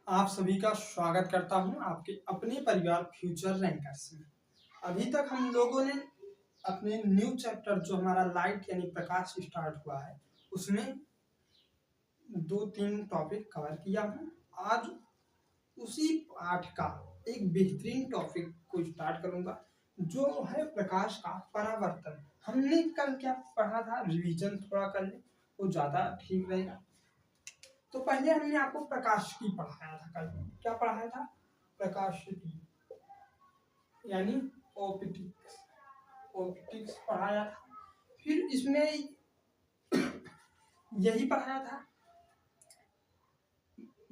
आप सभी का स्वागत करता हूं आपके अपने परिवार फ्यूचर रैंकर्स में। अभी तक हम लोगों ने अपने न्यू चैप्टर जो हमारा लाइट यानी प्रकाश स्टार्ट हुआ है उसमें 2-3 टॉपिक कवर किया हूं। आज उसी पाठ का एक बेहतरीन टॉपिक को स्टार्ट करूंगा जो है प्रकाश का परावर्तन। हमने कल क्या पढ़ा था, रिवीजन थोड़ा कर ले वो ज़्यादा ठीक रहेगा। तो पहले हमने आपको प्रकाश की पढ़ाया था। कल क्या पढ़ाया था? प्रकाश की यानी ऑप्टिक्स ऑप्टिक्स पढ़ाया था। फिर इसमें यही पढ़ाया था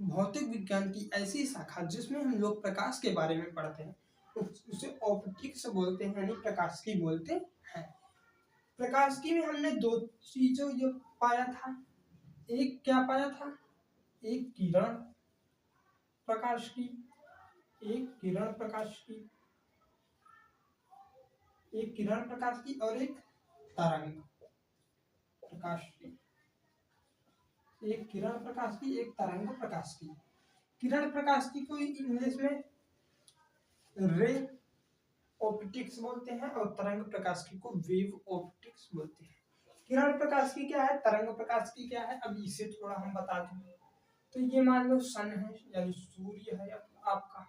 भौतिक विज्ञान की ऐसी शाखा जिसमें हम लोग प्रकाश के बारे में पढ़ते हैं उसे ऑप्टिक्स बोलते हैं यानी प्रकाश की बोलते हैं। प्रकाश की में हमने दो चीजों ये पाया था। एक क्या पाया था? एक किरण प्रकाश की, एक किरण प्रकाश की, एक किरण प्रकाश की और एक तरंग प्रकाश की। एक किरण प्रकाश की, एक तरंग प्रकाश की। किरण प्रकाश की को इंग्लिश में रे ऑप्टिक्स बोलते हैं और तरंग प्रकाश की को वेव ऑप्टिक्स बोलते हैं। किरण प्रकाश की क्या है, तरंग प्रकाश की क्या है, अब इसे थोड़ा हम बता दें। तो ये मान लो सन है यानी सूर्य है आपका।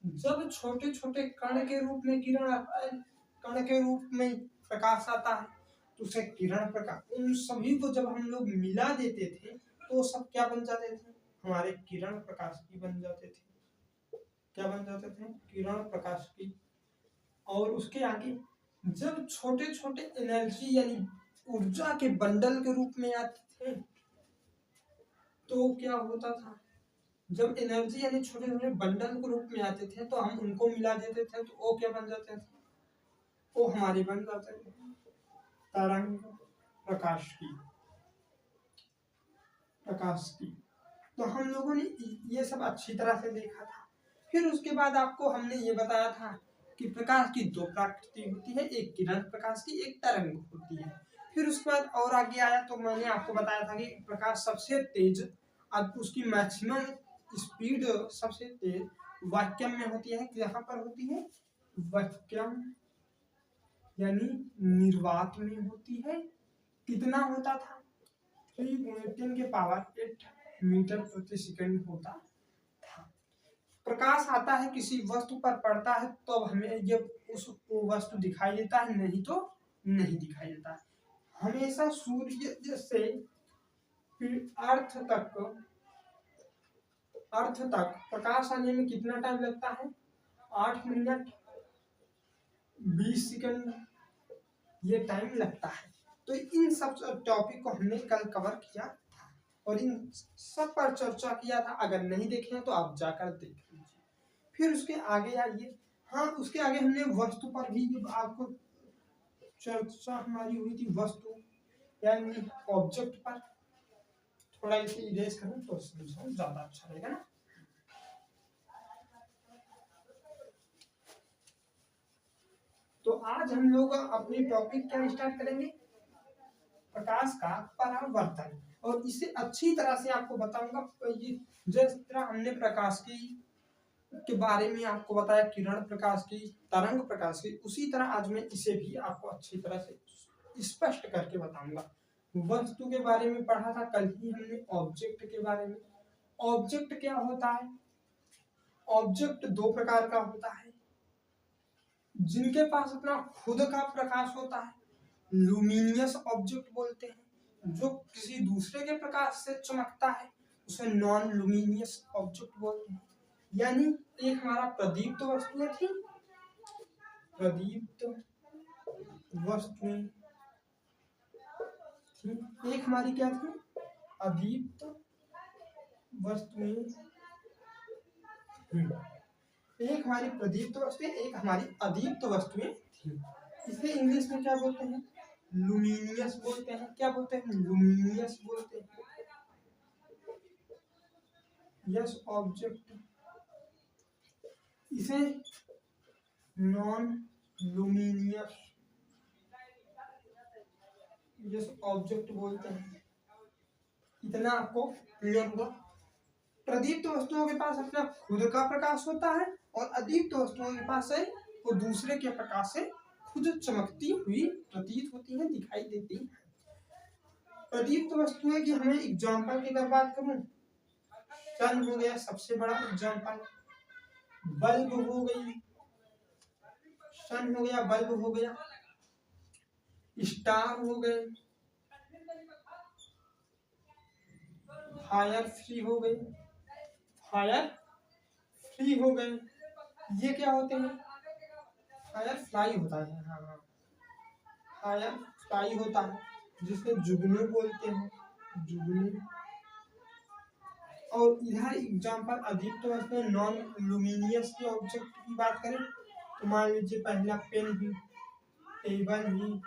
जब छोटे छोटे कण के रूप में किरण आता है, कण के रूप में प्रकाश आता है तो उसे किरण प्रकाश, उन सभी को जब हम लोग मिला देते थे तो सब क्या बन जाते थे? हमारे किरण प्रकाश की बन जाते थे। क्या बन जाते थे? किरण प्रकाश की। और उसके आगे जब छोटे छोटे एनर्जी यानी ऊर्जा के बंडल के रूप में आते थे तो क्या होता था? जब एनर्जी यानी छोटे छोटे बंडल के रूप में आते थे तो हम उनको मिला देते थे तो वो क्या बन जाते थे? वो हमारे बन जाते थे तरंग प्रकाश की। प्रकाश की तो हम लोगों ने ये सब अच्छी तरह से देखा था। फिर उसके बाद आपको हमने ये बताया था कि प्रकाश की दो प्रकृति होती है, एक किरण प्रकाश की, एक तरंग होती है। फिर उसके बाद और आगे आया तो मैंने आपको बताया था कि प्रकाश सबसे तेज, अब उसकी मैक्सिमम स्पीड सबसे तेज वाक्यम में होती है। यहाँ पर होती है वाक्यम यानी निर्वात में होती है। कितना होता था? 3×10⁸ मीटर प्रति सेकंड होता था। प्रकाश आता है किसी वस्तु पर पड़ता है तो अब हमें ये उस वस्तु दिखाई देता है, नहीं तो नहीं दिखाई देता है। हमेशा सूर्य से अर्थ तक प्रकाश आने में कितना टाइम लगता है? 8 मिनट 20 सेकंड ये टाइम लगता है। तो इन सब टॉपिक को हमने कल कवर किया था और इन सब पर चर्चा किया था। अगर नहीं देखे हैं तो आप जाकर देख लीजिए। फिर उसके आगे आइए, हाँ उसके आगे हमने वस्तु पर भी आपको चर्चा हमारी हुई थी, वस्तु यानी ऑब्जेक्ट पर। थोड़ा इसे इरेज करूं तो समझो ज्यादा अच्छा रहेगा ना। तो आज हम लोग अपनी टॉपिक क्या स्टार्ट करेंगे? प्रकाश का परावर्तन। और इसे अच्छी तरह से आपको बताऊंगा। ये जिस तरह हमने प्रकाश की के बारे में आपको बताया, किरण प्रकाश की, तरंग प्रकाश की, उसी तरह आज मैं इसे भी आपको अच्छी तरह से स्पष्ट करके बताऊंगा। वस्तु के बारे में पढ़ा था कल ही हमने, ऑब्जेक्ट के बारे में। ऑब्जेक्ट क्या होता है? ऑब्जेक्ट दो प्रकार का होता है, जिनके पास अपना खुद का प्रकाश होता है लुमिनियस ऑब्जेक्ट बोलते हैं। जो किसी दूसरे के प्रकाश से चमकता है उसे नॉन लुमिनियस ऑब्जेक्ट बोलते हैं। यानी एक हमारा प्रदीप्त वस्तुएं थी, प्रदीप्त वस्तुएं थी। एक हमारी क्या थी? अदीप्त वस्तुएं। एक हमारी प्रदीप्त वस्तुएं, एक हमारी अदीप्त वस्तुएं थी। इसे इंग्लिश में क्या बोलते हैं? लुमिनियस बोलते हैं। क्या बोलते हैं? लुमिनियस बोलते हैं। यस ऑब्जेक्ट, इसे नॉन लुमिनियस यस ऑब्जेक्ट बोलते हैं। इतना आपको क्लियर हुआ? प्रदीप्त वस्तुओं के पास अपना खुद का प्रकाश होता है और अदीप्त वस्तुओं के पास है वो दूसरे के प्रकाश से खुद चमकती हुई प्रतीत होती है, दिखाई देती है। प्रदीप्त वस्तुएं की हमें एग्जाम्पल की अगर बात करूं, सन हो गया सबसे बड़ा एग्जाम्पल, बल्ब हो गई, सन हो गया, बल्ब हो गया, स्टार हो गए, फायर फ्री हो गई, फायर फ्री हो गए, ये क्या होते हैं, फायर फ्लाई होता है, हाँ हाँ फायर फ्लाई होता है जिसको जुगनू बोलते हैं, जुगनू। और इधर एग्जाम्पल अदीप्त वस्तु नॉन लुमिनियस के ऑब्जेक्ट की बात करें तो मान लीजिए पहला पेन ही, टेबल ही,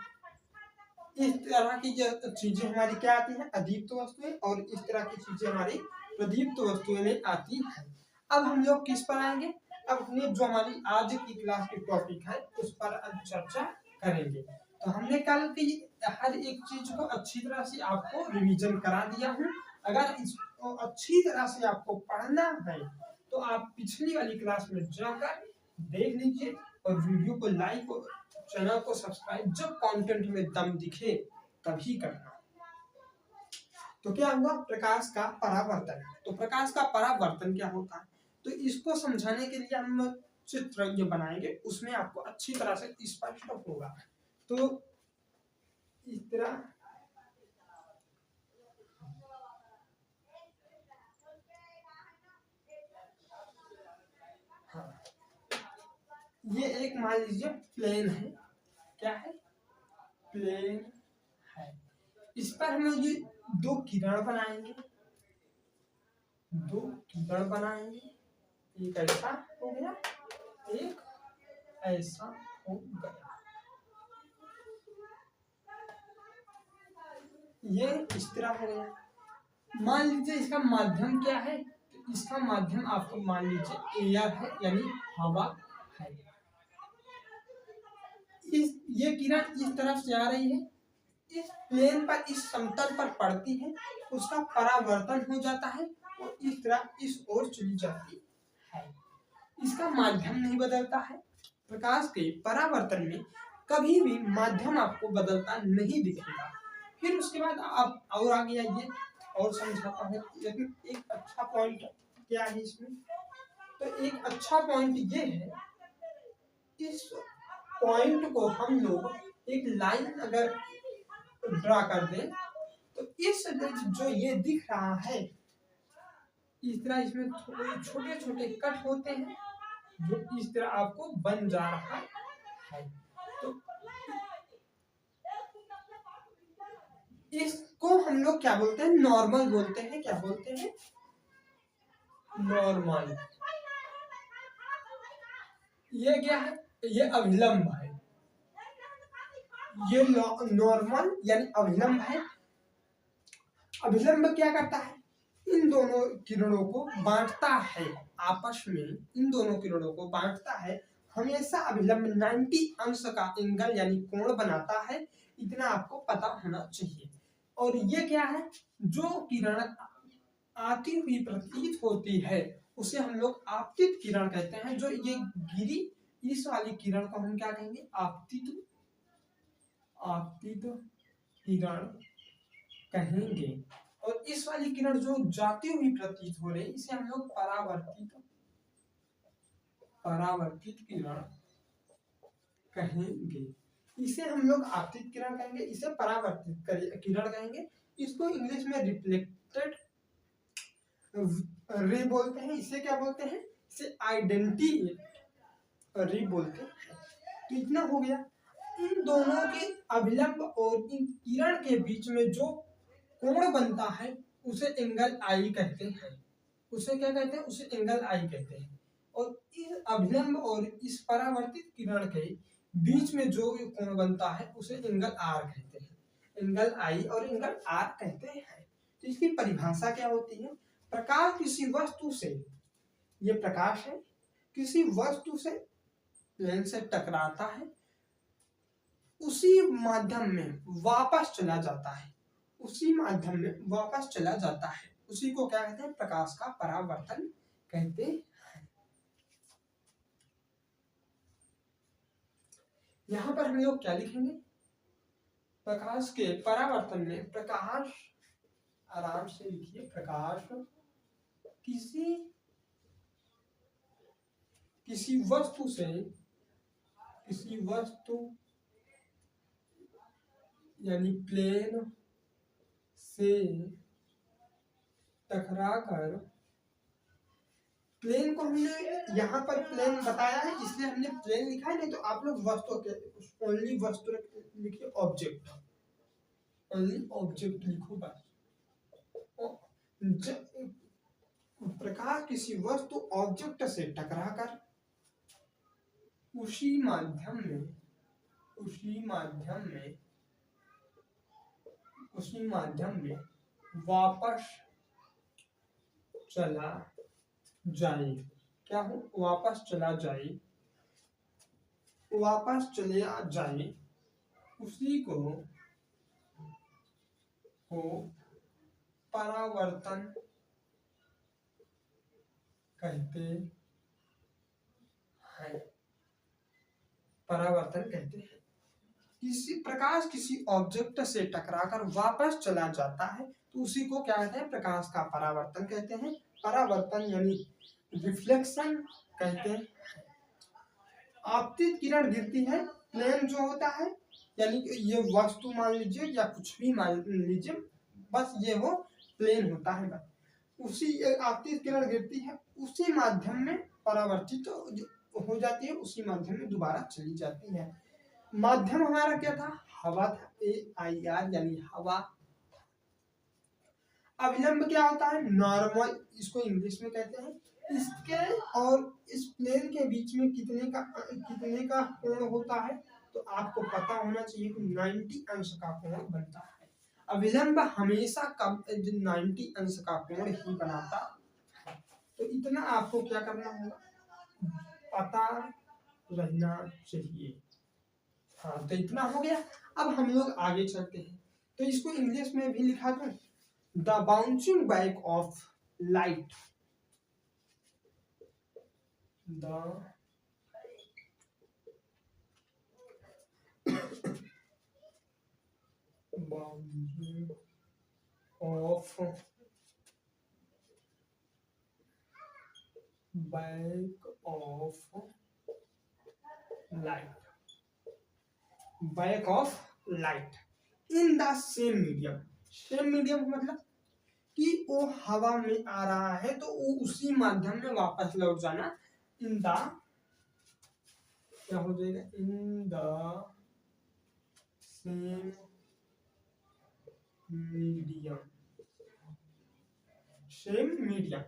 इस तरह की जो चीजें हमारी क्या आती हैं अदीप्त वस्तुएं, और इस तरह की चीजें हमारी प्रदीप्त वस्तुएं में आती हैं। अब हम लोग किस पर आएंगे, अब हमने जो हमारी आज की क्लास की टॉपिक है उस पर अब चर्चा करेंगे। तो हमने कल की हर एक चीज को अच्छी तरह से आपको रिवीजन करा दिया हूँ। अगर इसको अच्छी तरह से आपको पढ़ना है तो आप पिछली वाली क्लास में जाकर देख लीजिए और वीडियो को लाइक और चैनल को सब्सक्राइब जब कंटेंट में दम दिखे तभी करना। तो क्या हुआ, प्रकाश का परावर्तन। तो प्रकाश का परावर्तन क्या होता है, तो इसको समझाने के लिए हम चित्र ये बनाएंगे, उसमें आपको अच्छी तरह से स्पष्ट होगा। तो इस तरह हाँ, ये एक मान लीजिए प्लेन है, क्या है, प्लेन है। इस पर हम ये दो किरण बनाएंगे, दो किरण बनाएंगे, एक ऐसा हो गया, एक ऐसा हो गया। ये इस तरह हो गया। मान लीजिए इसका माध्यम क्या है, तो इसका माध्यम आपको मान लीजिए एयर है यानी हवा है। ये किरण इस तरफ से आ रही है, इस प्लेन पर इस समतल पर पड़ती है, उसका परावर्तन हो जाता है और इस तरह इस ओर चली जाती है। इसका माध्यम नहीं बदलता है। प्रकाश के परावर्तन में कभी भी माध्यम आपको बदलता नहीं दिखेगा। फिर उसके बाद आप और आगे आइए और समझाता है। लेकिन एक अच्छा पॉइंट क्या है इसमें, तो एक अच्छा पॉइंट ये है, इस पॉइंट को हम लोग एक लाइन अगर ड्रा कर दे तो इस जो ये दिख रहा है इस तरह, इसमें छोटे छोटे कट होते हैं जो इस तरह आपको बन जा रहा है। तो इसको हम लोग क्या बोलते हैं, नॉर्मल बोलते हैं। क्या बोलते हैं, नॉर्मल। ये क्या है, ये अभिलंब है, ये नॉर्मल यानी अभिलंब है। अभिलंब क्या करता है, इन दोनों किरणों को बांटता है, आपस में इन दोनों किरणों को बांटता है। हमेशा अभिलंब 90 अंश का एंगल यानी कोण बनाता है, इतना आपको पता होना चाहिए। और ये क्या है, जो किरण आती हुई प्रतीत होती है उसे हम लोग आपतित किरण कहते हैं। जो ये गिरी इस वाली किरण को हम क्या कहेंगे, आपतित किरण कहेंगे। और इस वाली किरण जो जाती हुई प्रतीत हो रही इसे हम लोग परावर्तित किरण कहेंगे। इसे हम लोग आपतित किरण कहेंगे, इसे परावर्तित किरण कहेंगे। इसको इंग्लिश में रिफ्लेक्टेड रे बोलते हैं। इसे क्या बोलते हैं, इसे आइडेंटी रे बोलते हैं। तो इतना हो गया। इन दोनों के अभिलंब और इन किरण के बीच में जो कोण बनता है उसे एंगल आई कहते हैं। उसे क्या कहते हैं, उसे एंगल आई कहते हैं। और इस अभिलंब और इस परावर्तित किरण के बीच में जो कोण बनता है उसे एंगल आर कहते हैं। एंगल आई और एंगल आर कहते हैं। तो इसकी परिभाषा क्या होती है, प्रकाश किसी वस्तु से, ये प्रकाश है, किसी वस्तु से लेंस से टकराता है, उसी माध्यम में वापस चला जाता है, उसी माध्यम में वापस चला जाता है। उसी को क्या कहते हैं, प्रकाश का परावर्तन कहते हैं। यहाँ पर हम लोग क्या लिखेंगे, प्रकाश के परावर्तन में, प्रकाश, आराम से लिखिए, प्रकाश किसी वस्तु से, किसी वस्तु यानी प्लेन से टकराकर, प्लेन को हमने यहाँ पर प्लेन बताया है इसलिए हमने प्लेन लिखा है, नहीं तो आप लोग वस्तु के ओनली वस्तु लिखिए, ऑब्जेक्ट, ओनली ऑब्जेक्ट लिखो बस। प्रकाश किसी वस्तु ऑब्जेक्ट से टकराकर उसी माध्यम में वापस चला जाए, क्या हो, वापस चला जाए, वापस चले जाए, उसी को परावर्तन कहते हैं, परावर्तन कहते हैं। किसी प्रकाश किसी ऑब्जेक्ट से टकराकर वापस चला जाता है तो उसी को क्या कहते हैं, प्रकाश का परावर्तन कहते हैं। परावर्तन यानी रिफ्लेक्शन कहते हैं। आपतित किरण गिरती है, प्लेन जो होता है, यानी ये वस्तु मान लीजिए या कुछ भी मान लीजिए, बस ये वो प्लेन होता है, बस उसी आपतित किरण गिरती है, उसी माध्यम में परावर्तित तो हो जाती है, उसी माध्यम में दोबारा चली जाती है। माध्यम हमारा क्या था, हवा था, AIR यानी हवा। अविलंब क्या होता है, नॉर्मल, इसको इंग्लिश में कहते हैं। इसके और इस प्लेन के बीच में कितने का कोण होता है, तो आपको पता होना चाहिए कि 90 अंश का कोण बनता है। अविलंब हमेशा कम 90 अंश का कोण ही बनाता है। तो इतना आपको क्या करना होगा, पता रहना चाहिए। हाँ, तो इतना हो गया। अब हम लोग आगे चलते हैं, तो इसको इंग्लिश में भी लिखा दूं, the bouncing back of light, the bouncing off back of light, back of light in the same medium. Same medium मतलब कि वो हवा में आ रहा है तो वो उसी माध्यम में वापस लौट जाना। इन द, क्या हो जाएगा, in the same medium, same medium.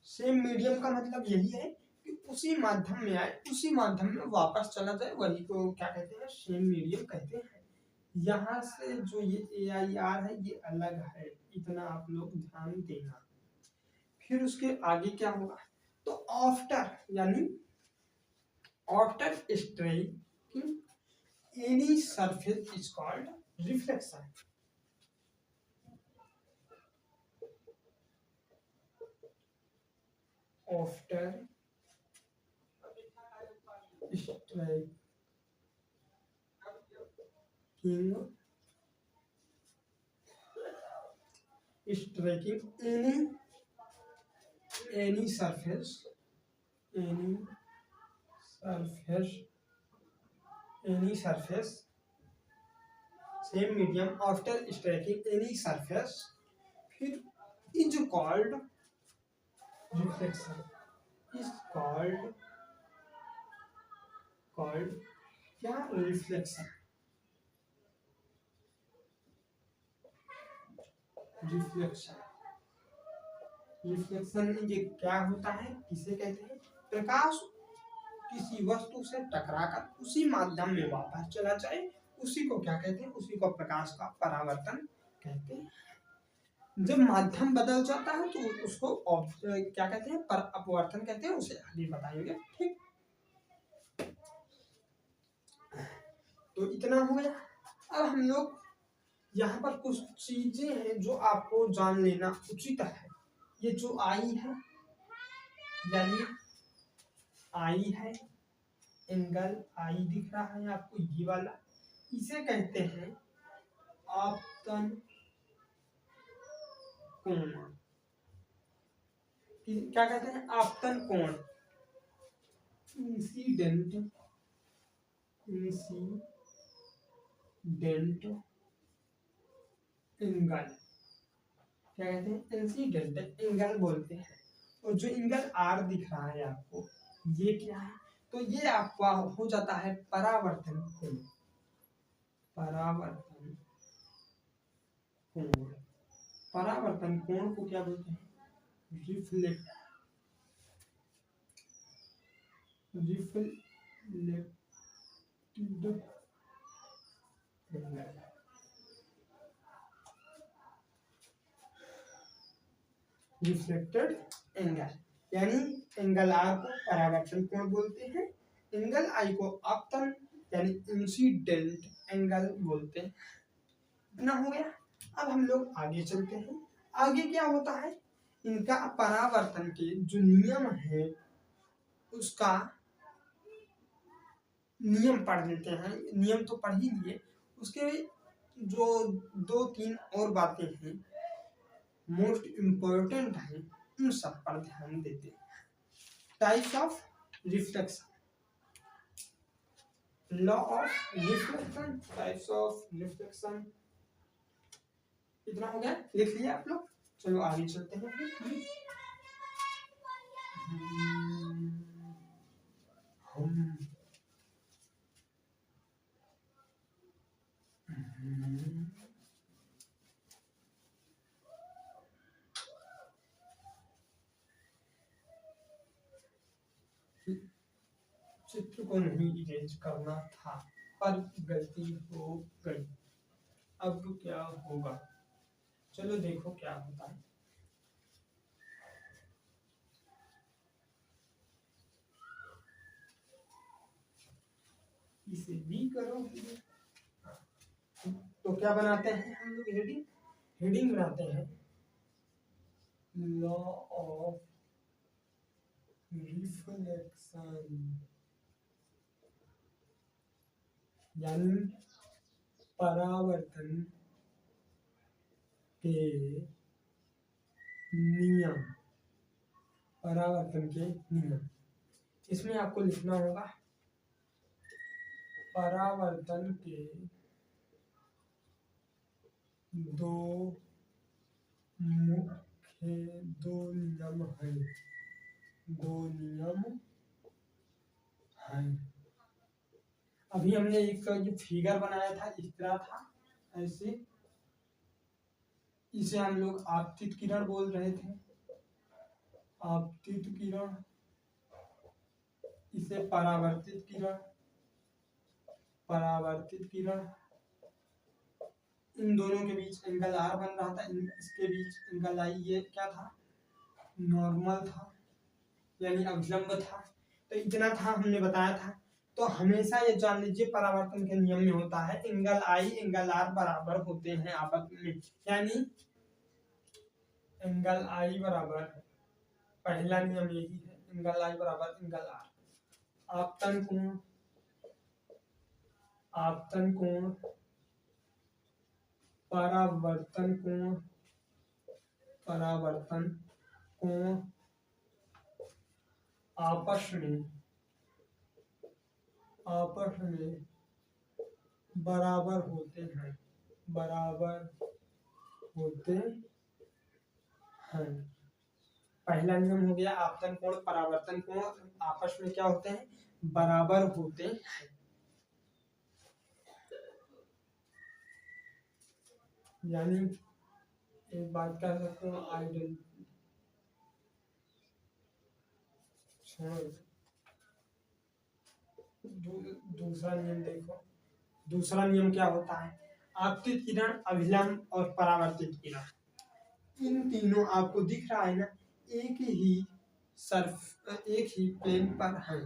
Same medium का मतलब यही है कि उसी माध्यम में आए, उसी माध्यम में वापस चला जाए, वही को क्या कहते हैं, सेम मीडियम कहते हैं। यहाँ से जो ये AIR है ये अलग है, इतना आप लोग ध्यान देना। फिर उसके आगे क्या होगा, तो आफ्टर यानी after striking any surface is called reflection. After striking any surface same medium after striking any surface, फिर is called reflection, is called क्या, रिफ्लेक्शन। रिफ्लेक्शन ये क्या होता है, किसे कहते हैं, प्रकाश किसी वस्तु से टकराकर उसी माध्यम में वापस चला जाए, उसी को क्या कहते हैं, उसी को प्रकाश का परावर्तन कहते हैं। जब माध्यम बदल जाता है तो उसको क्या कहते हैं, अपवर्तन कहते हैं, उसे आगे बताएंगे, ठीक। तो इतना हो गया। अब हम लोग यहाँ पर कुछ चीजें हैं जो आपको जान लेना उचित है। ये जो आई है, यानी आई है, एंगल आई दिख रहा है आपको, ये वाला, इसे कहते हैं आपतन कोण। क्या कहते हैं? आपतन कोण। इंसिडेंट एंगल, क्या कहते हैं? इंसिडेंट एंगल बोलते हैं। और जो एंगल आर दिख रहा है आपको, ये क्या है? तो ये आपका हो जाता है परावर्तन कोण। परावर्तन कोण, परावर्तन कोण को क्या बोलते हैं? रिफ्लेक्टेड रिफ्लेक्टेड एंगल, यानी एंगल आर को परावर्तन कोण बोलते हैं, एंगल आई को आपतन यानी इंसिडेंट एंगल बोलते हैं। इतना हो गया। अब हम लोग आगे चलते हैं। आगे क्या होता है? इनका परावर्तन के जो नियम है उसका नियम पढ़ लेते हैं। नियम तो पढ़ ही लिए, उसके जो 2-3 और बातें हैं मोस्ट इम्पोर्टेंट है, उन सब पर ध्यान देते हैं। Types of reflection, law of reflection, types of reflection. इतना हो गया, लिख लिया आप लोग? चलो आगे चलते हैं फिर। चित्र को नहीं इरेज करना था पर गलती हो गई, अब क्या होगा? चलो देखो क्या होता है। इसे भी करो। तो क्या बनाते हैं हम लोग? हेडिंग, हेडिंग बनाते हैं लॉ ऑफ रिफ्लेक्शन, यानी परावर्तन के नियम। परावर्तन के नियम, इसमें आपको लिखना होगा परावर्तन के दो नियम हैं। 2 नियम हैं। अभी हमने एक जो फिगर बनाया था इस तरह था, ऐसे, इसे हम लोग आपतित किरण बोल रहे थे। आपतित किरण, इसे परावर्तित किरण, परावर्तित किरण। इन दोनों के बीच एंगल आर बन रहा था, इसके बीच एंगल आई, ये क्या था? नॉर्मल था, यानी अभिलंब था। तो इतना था, हमने बताया था। तो हमेशा ये जान लीजिए परावर्तन के नियम में होता है एंगल आई एंगल आर बराबर होते हैं आपस में, यानी एंगल आई बराबर, पहला नियम यही है, एंगल आई बराबर एंगल आर। आपतन कोण, आपतन कोण, परावर्तन कोण, परावर्तन कोण आपस में बराबर होते हैं, बराबर होते हैं। पहला नियम हो गया आपतन कोण परावर्तन कोण आपस में क्या होते हैं? बराबर होते हैं। यानी एक बात कह सकते हो, आइडेंटिटी। दूसरा नियम देखो, दूसरा नियम क्या होता है? आपतित किरण, अभिलंब और परावर्तित किरण, इन तीनों आपको दिख रहा है ना, एक ही प्लेन पर है,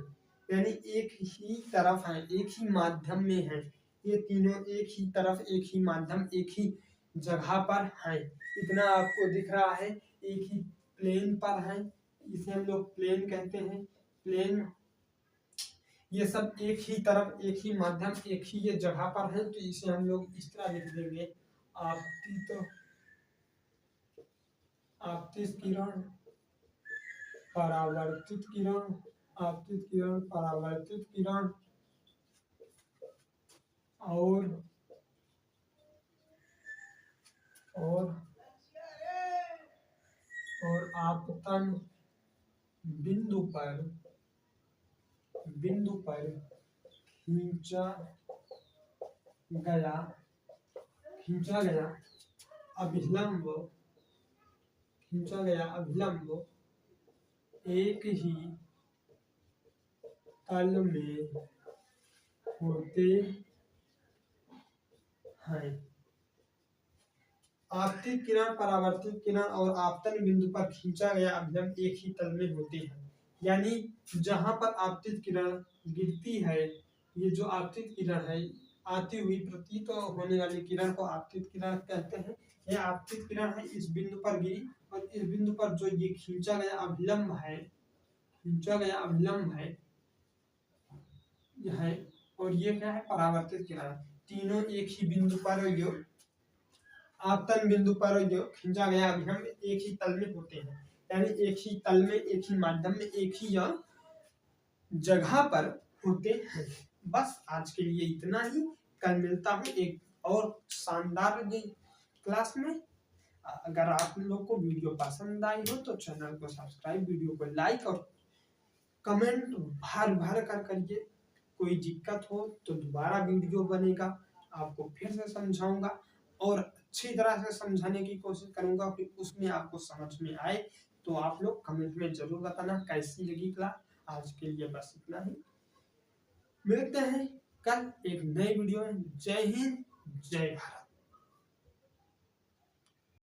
यानी एक ही तरफ है, एक ही माध्यम में है, ये तीनों एक ही तरफ, एक ही माध्यम, एक ही जगह पर है। इतना आपको दिख रहा है, एक ही प्लेन पर है, इसे हम लोग प्लेन कहते हैं। प्लेन, ये सब एक ही तरफ, एक ही माध्यम, एक ही ये जगह पर है, तो इसे हम लोग इस तरह लिख देंगे, आपतित किरण, परावर्तित किरण, आपतित किरण, परावर्तित किरण और आपतन बिंदु पर खींचा गया अभिलंब एक ही तल में होते हैं। आपतित किरण, परावर्तित किरण और आपतन बिंदु पर खींचा गया अभिलंब एक ही तल में होते हैं। यानी जहां पर आपतित किरण गिरती है, ये जो आपतित किरण है, आती हुई प्रतीत होने वाली किरण को आपतित किरण कहते हैं। यह आपतित किरण है, इस बिंदु पर गिरी और इस बिंदु पर जो ये खींचा गया अभिलंब है, यह है, और ये क्या है, परावर्तित किरण। तीनों एक ही बिंदु पर, जो आपतन बिंदु पर जो खींचा गया अभिलंब एक ही तल में होते हैं। यानी एक ही तल में, एक ही माध्यम में, एक ही जगह पर होते हैं। बस आज के लिए इतना ही। कल मिलता हूँ एक और शानदार क्लास में। अगर आप लोग को वीडियो पसंद आई हो तो चैनल को सब्सक्राइब, वीडियो को लाइक और कमेंट भर कर करिए। कोई दिक्कत हो तो दोबारा वीडियो बनेगा, आपको फिर से समझाऊंगा और अच्छी तरह से समझाने की कोशिश करूंगा कि उसमें आपको समझ में आए। तो आप लोग कमेंट में जरूर बताना कैसी लगी क्लास। आज के लिए बस इतना ही, मिलते हैं कल एक नई वीडियो में। जय हिंद, जय भारत।